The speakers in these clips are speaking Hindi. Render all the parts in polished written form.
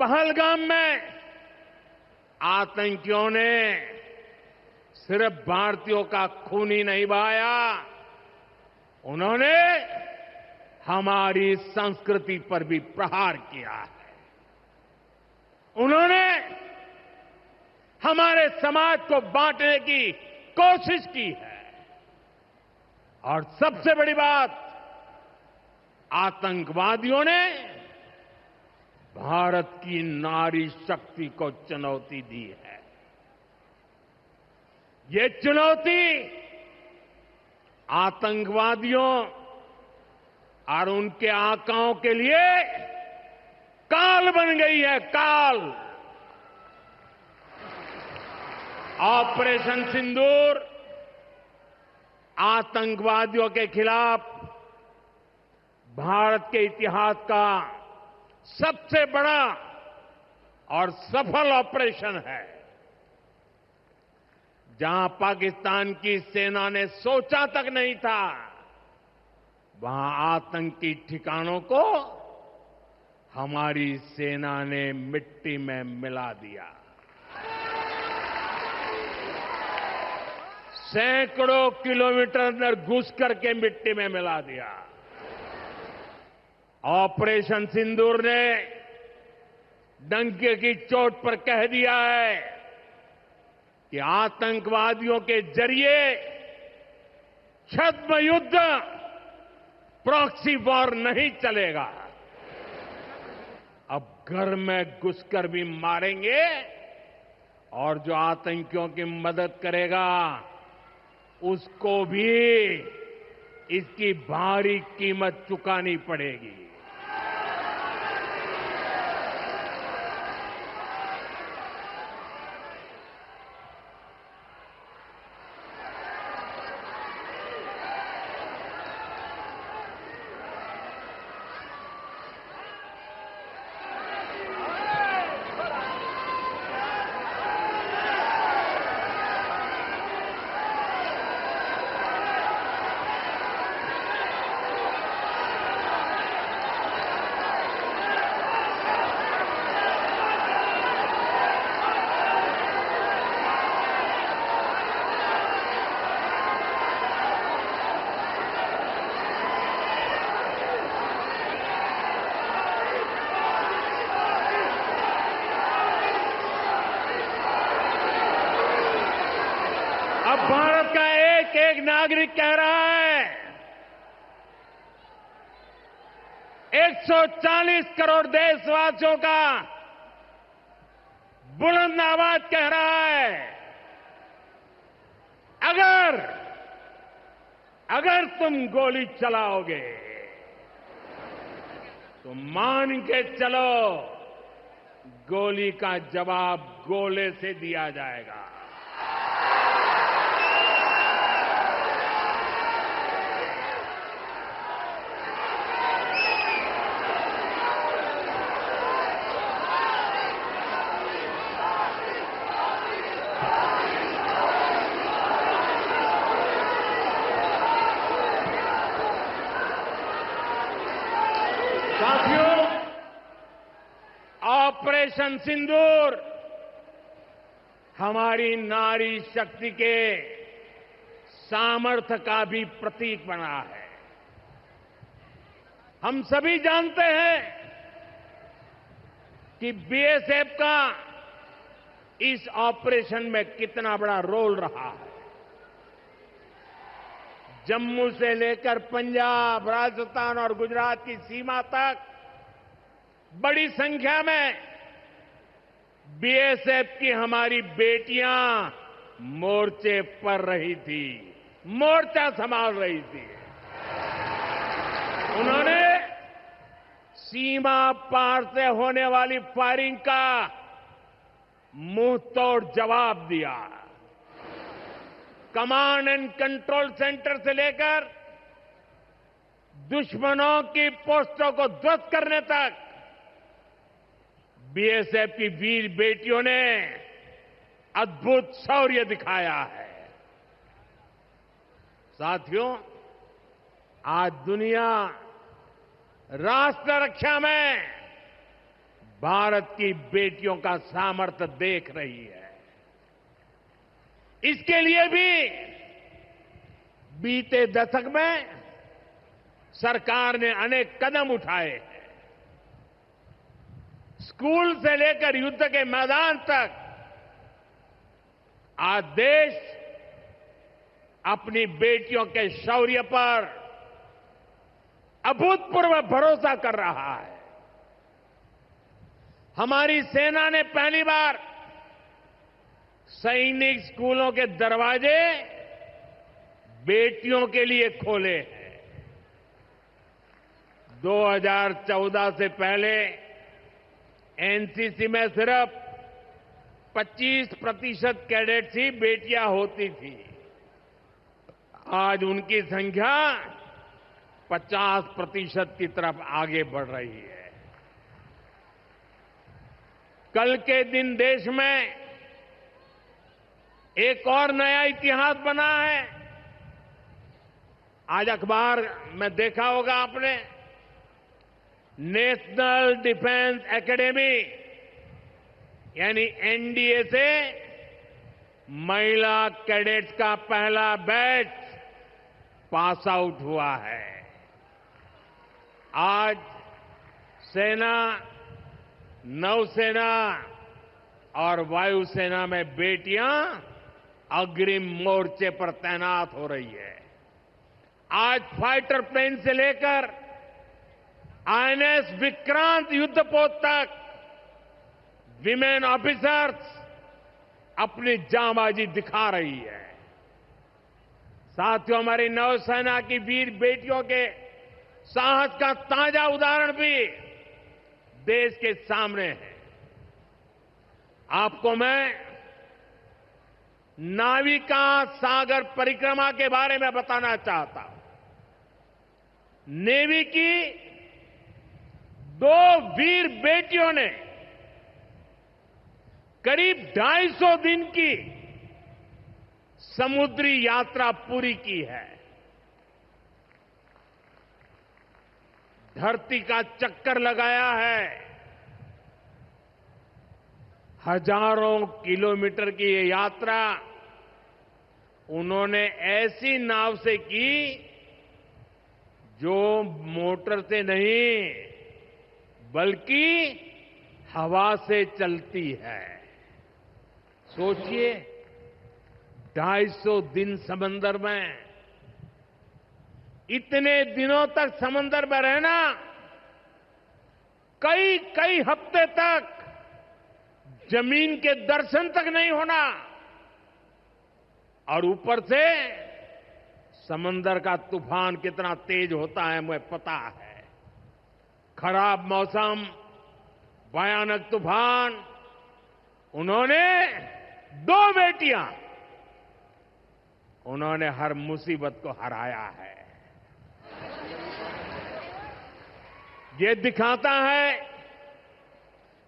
पहलगाम में आतंकियों ने सिर्फ भारतीयों का खून ही नहीं बहाया, उन्होंने हमारी संस्कृति पर भी प्रहार किया है। उन्होंने हमारे समाज को बांटने की कोशिश की है। और सबसे बड़ी बात, आतंकवादियों ने भारत की नारी शक्ति को चुनौती दी है। ये चुनौती आतंकवादियों और उनके आकाओं के लिए काल बन गई है, काल। ऑपरेशन सिंदूर आतंकवादियों के खिलाफ भारत के इतिहास का सबसे बड़ा और सफल ऑपरेशन है। जहां पाकिस्तान की सेना ने सोचा तक नहीं था, वहां आतंकी ठिकानों को हमारी सेना ने मिट्टी में मिला दिया। सैकड़ों किलोमीटर अंदर घुस करके मिट्टी में मिला दिया। ऑपरेशन सिंदूर ने डंके की चोट पर कह दिया है कि आतंकवादियों के जरिए छद्म युद्ध, प्रॉक्सी वॉर नहीं चलेगा। अब घर में घुसकर भी मारेंगे और जो आतंकियों की मदद करेगा उसको भी इसकी भारी कीमत चुकानी पड़ेगी। अब भारत का एक एक नागरिक कह रहा है, 140 करोड़ देशवासियों का बुलंद आवाज कह रहा है, अगर तुम गोली चलाओगे तो मान के चलो गोली का जवाब गोले से दिया जाएगा। साथियों, ऑपरेशन सिंदूर हमारी नारी शक्ति के सामर्थ्य का भी प्रतीक बना है। हम सभी जानते हैं कि बीएसएफ का इस ऑपरेशन में कितना बड़ा रोल रहा है। जम्मू से लेकर पंजाब, राजस्थान और गुजरात की सीमा तक बड़ी संख्या में बीएसएफ की हमारी बेटियां मोर्चे पर रही थी, मोर्चा संभाल रही थी। उन्होंने सीमा पार से होने वाली फायरिंग का मुंह तोड़ जवाब दिया। कमांड एंड कंट्रोल सेंटर से लेकर दुश्मनों की पोस्टों को ध्वस्त करने तक बीएसएफ की वीर बेटियों ने अद्भुत शौर्य दिखाया है। साथियों, आज दुनिया राष्ट्र रक्षा में भारत की बेटियों का सामर्थ्य देख रही है। इसके लिए भी बीते दशक में सरकार ने अनेक कदम उठाए हैं। स्कूल से लेकर युद्ध के मैदान तक आज देश अपनी बेटियों के शौर्य पर अभूतपूर्व भरोसा कर रहा है। हमारी सेना ने पहली बार सैनिक स्कूलों के दरवाजे बेटियों के लिए खोले हैं। 2014 से पहले एनसीसी में सिर्फ 25% कैडेट्स ही बेटियां होती थी। आज उनकी संख्या 50% की तरफ आगे बढ़ रही है। कल के दिन देश में एक और नया इतिहास बना है। आज अखबार में देखा होगा आपने, नेशनल डिफेंस एकेडमी यानी एनडीए से महिला कैडेट्स का पहला बैच पास आउट हुआ है। आज सेना, नौसेना और वायुसेना में बेटियां अग्रिम मोर्चे पर तैनात हो रही है। आज फाइटर प्लेन से लेकर आईएनएस विक्रांत युद्धपोत तक विमेन ऑफिसर्स अपनी जांबाजी दिखा रही है। साथियों, हमारी नौसेना की वीर बेटियों के साहस का ताजा उदाहरण भी देश के सामने है। आपको मैं नाविका सागर परिक्रमा के बारे में बताना चाहता हूं। नेवी की 2 वीर बेटियों ने करीब 250 दिन की समुद्री यात्रा पूरी की है। धरती का चक्कर लगाया है। हजारों किलोमीटर की ये यात्रा उन्होंने ऐसी नाव से की जो मोटर से नहीं बल्कि हवा से चलती है। सोचिए, 250 दिन समंदर में, इतने दिनों तक समंदर में रहना, कई कई हफ्ते तक जमीन के दर्शन तक नहीं होना, और ऊपर से समंदर का तूफान कितना तेज होता है मुझे पता है। खराब मौसम, भयानक तूफान, उन्होंने 2 बेटियां, उन्होंने हर मुसीबत को हराया है। ये दिखाता है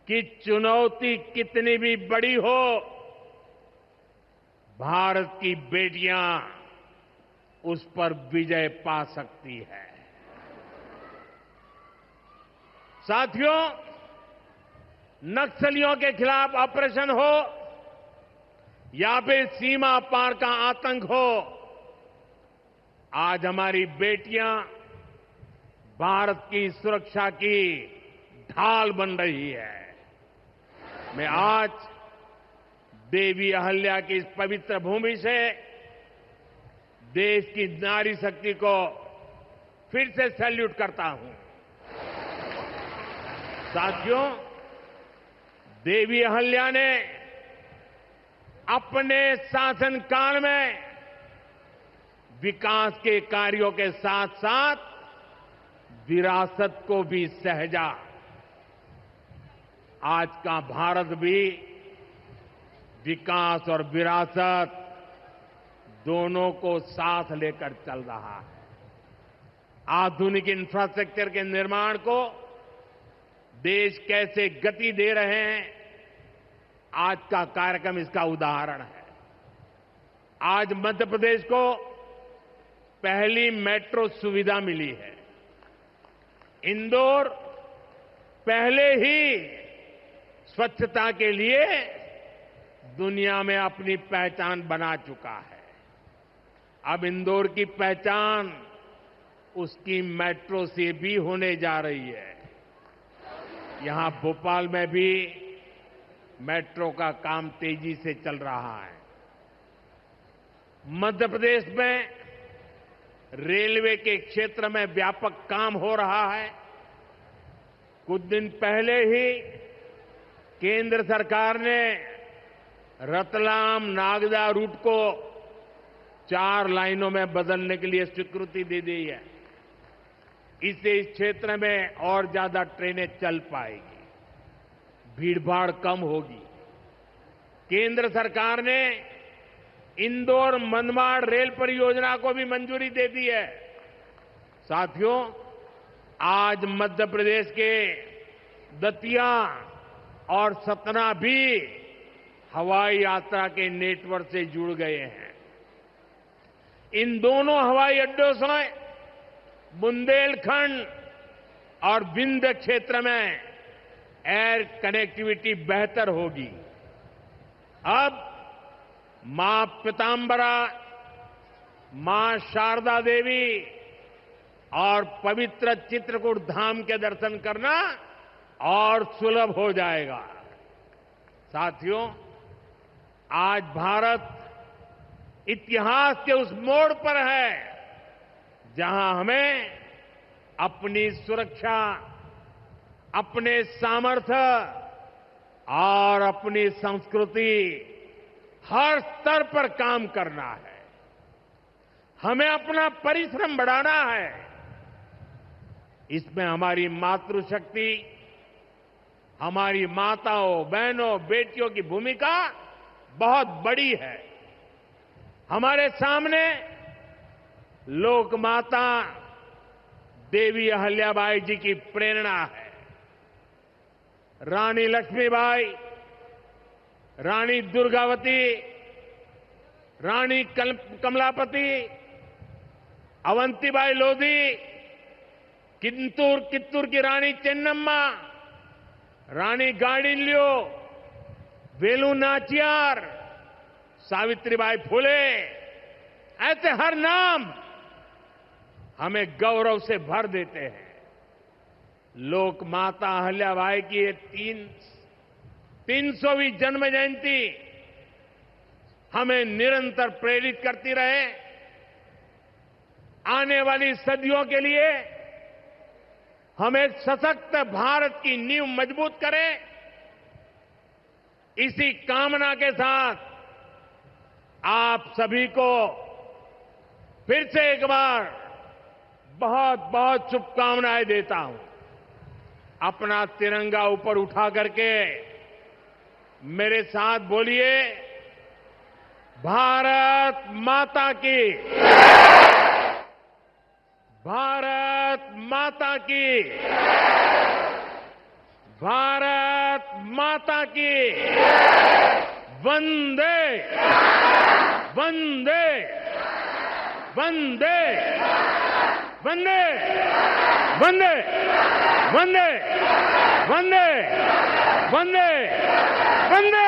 कि चुनौती कितनी भी बड़ी हो, भारत की बेटियां उस पर विजय पा सकती है। साथियों, नक्सलियों के खिलाफ ऑपरेशन हो या फिर सीमा पार का आतंक हो, आज हमारी बेटियां भारत की सुरक्षा की ढाल बन रही है। मैं आज देवी अहल्या की इस पवित्र भूमि से देश की नारी शक्ति को फिर से सैल्यूट करता हूं। साथियों, देवी अहल्या ने अपने शासनकाल में विकास के कार्यों के साथ साथ विरासत को भी सहेजा। आज का भारत भी विकास और विरासत दोनों को साथ लेकर चल रहा है। आधुनिक इंफ्रास्ट्रक्चर के निर्माण को देश कैसे गति दे रहे हैं, आज का कार्यक्रम इसका उदाहरण है। आज मध्य प्रदेश को पहली मेट्रो सुविधा मिली है। इंदौर पहले ही स्वच्छता के लिए दुनिया में अपनी पहचान बना चुका है। अब इंदौर की पहचान उसकी मेट्रो से भी होने जा रही है। यहां भोपाल में भी मेट्रो का काम तेजी से चल रहा है। मध्य प्रदेश में रेलवे के क्षेत्र में व्यापक काम हो रहा है। कुछ दिन पहले ही केंद्र सरकार ने रतलाम नागदा रूट को 4 लाइनों में बदलने के लिए स्वीकृति दे दी है। इससे इस क्षेत्र में और ज्यादा ट्रेनें चल पाएगी, भीड़भाड़ कम होगी। केंद्र सरकार ने इंदौर मनमाड़ रेल परियोजना को भी मंजूरी दे दी है। साथियों, आज मध्य प्रदेश के दतिया और सतना भी हवाई यात्रा के नेटवर्क से जुड़ गए हैं। इन दोनों हवाई अड्डों से बुंदेलखंड और विंध्य क्षेत्र में एयर कनेक्टिविटी बेहतर होगी। अब मां पीतांबरा, मां शारदा देवी और पवित्र चित्रकूट धाम के दर्शन करना और सुलभ हो जाएगा। साथियों, आज भारत इतिहास के उस मोड़ पर है जहां हमें अपनी सुरक्षा, अपने सामर्थ्य और अपनी संस्कृति हर स्तर पर काम करना है। हमें अपना परिश्रम बढ़ाना है। इसमें हमारी मातृशक्ति, हमारी माताओं, बहनों, बेटियों की भूमिका बहुत बड़ी है। हमारे सामने लोकमाता देवी अहल्याबाई जी की प्रेरणा है। रानी लक्ष्मीबाई, रानी दुर्गावती, रानी कमलापति, अवंतीबाई लोधी, कित्तूर की रानी चेन्नम्मा, रानी गांडिल्यो, वेलु नाचियार, सावित्रीबाई फुले, ऐसे हर नाम हमें गौरव से भर देते हैं। लोक माता अहल्याबाई की ये 300वीं जन्म जयंती हमें निरंतर प्रेरित करती रहे। आने वाली सदियों के लिए हम एक सशक्त भारत की नींव मजबूत करें। इसी कामना के साथ आप सभी को फिर से एक बार बहुत बहुत शुभकामनाएं देता हूं। अपना तिरंगा ऊपर उठा करके मेरे साथ बोलिए, भारत माता की, भारत माता की, भारत माता की, वंदे वंदे वंदे वंदे वंदे वंदे वंदे वंदे वंदे